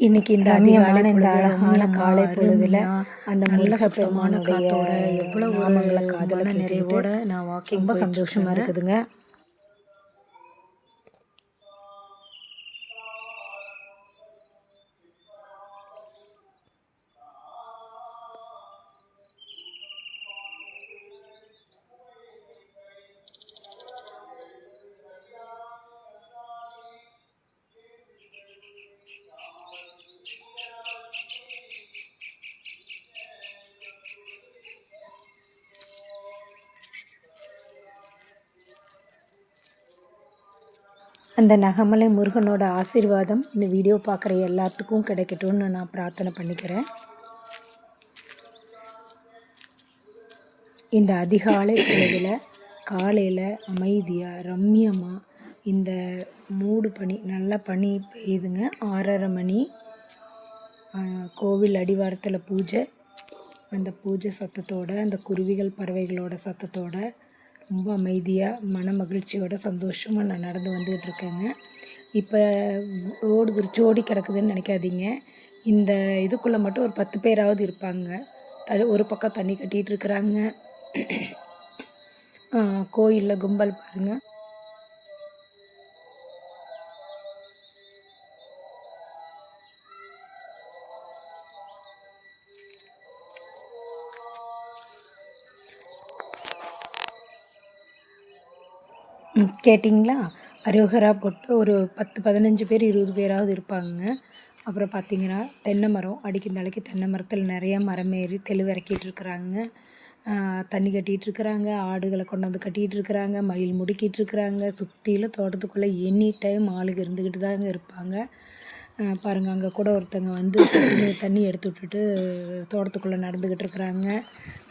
இன்னைக்கு இந்த அதிகாலை இந்த அழகான காலை பொழுதுல அந்த முருகப்பெருமானுடைய எவ்வளவு நாமங்களை காதல நிறைவோட நான் வாக்கிங் ரொம்ப சந்தோஷமா இருக்குதுங்க. அந்த நகமலை முருகனோட ஆசீர்வாதம் இந்த வீடியோ பார்க்குற எல்லாத்துக்கும் கிடைக்கட்டும்னு நான் பிரார்த்தனை பண்ணிக்கிறேன். இந்த அதிகாலை பொழுதில் காலையில் அமைதியாக ரம்மியமாக இந்த மூடு பனி நல்ல பனி பெய்யுதுங்க. 6:30 மணி. கோவில் அடிவாரத்தில் பூஜை. அந்த பூஜை சத்தத்தோடு அந்த குருவிகள் பறவைகளோட சத்தத்தோடு ரொம்ப அமைதியாக மன மகிழ்ச்சியோட சந்தோஷமாக நான் நடந்து வந்துக்கிட்டு இருக்கேங்க. இப்போ ரோடு விரிச்சு ஓடி கிடக்குதுன்னு நினைக்காதீங்க. இந்த இதுக்குள்ளே மட்டும் ஒரு 10 பேராவது இருப்பாங்க. ஒரு பக்கம் தண்ணி கட்டிகிட்டு இருக்கிறாங்க. கோயிலில் கும்பல் பாருங்கள். கேட்டிங்களா? அரோகரா போட்டு ஒரு 10-15 பேர் 20 பேராவது இருப்பாங்க. அப்புறம் பார்த்திங்கன்னா தென்னை மரம் அடிக்கி தலைக்கு தென்னை மரத்தில் நிறையா மரம் ஏறி தெளிவிறக்கிட்டு இருக்கிறாங்க. தண்ணி கட்டிகிட்டு இருக்கிறாங்க. ஆடுகளை கொண்டாந்து கட்டிகிட்டு இருக்கிறாங்க. மயில் முடுக்கிட்டு இருக்கிறாங்க. சுற்றிலும் தோட்டத்துக்குள்ளே எனி டைம் ஆளுங்க இருந்துக்கிட்டு தாங்க இருப்பாங்க. பாருங்கள், அங்கே கூட ஒருத்தங்க வந்து தண்ணி எடுத்து விட்டுட்டு தோட்டத்துக்குள்ளே நடந்துக்கிட்டு இருக்கிறாங்க.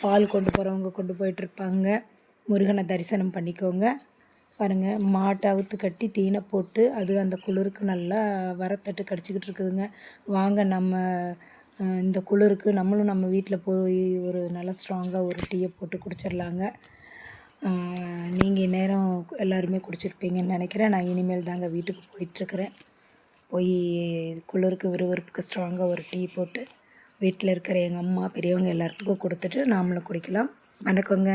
பால் கொண்டு போகிறவங்க கொண்டு போயிட்டுருப்பாங்க. முருகனை தரிசனம் பண்ணிக்கோங்க. பாருங்கள், மாட்டை அவுத்து கட்டி தீனை போட்டு அது அந்த குளிருக்கு நல்லா வரத்தட்டு கடிச்சிக்கிட்டு இருக்குதுங்க. வாங்க நம்ம இந்த குளிருக்கு நம்மளும் நம்ம வீட்டில் போய் ஒரு நல்லா ஸ்ட்ராங்காக ஒரு டீயை போட்டு குடிச்சிடலாங்க. நீங்கள் இந்நேரம் எல்லாருமே குடிச்சிருப்பீங்கன்னு நினைக்கிறேன். நான் இனிமேல் தாங்க வீட்டுக்கு போயிட்டுருக்கிறேன். போய் குளிருக்கு விறுவிறுப்புக்கு ஸ்ட்ராங்காக ஒரு டீ போட்டு வீட்டில் இருக்கிற எங்கள் அம்மா பெரியவங்க எல்லாத்துக்கும் கொடுத்துட்டு நாமளும் குடிக்கலாம். வணக்கங்க.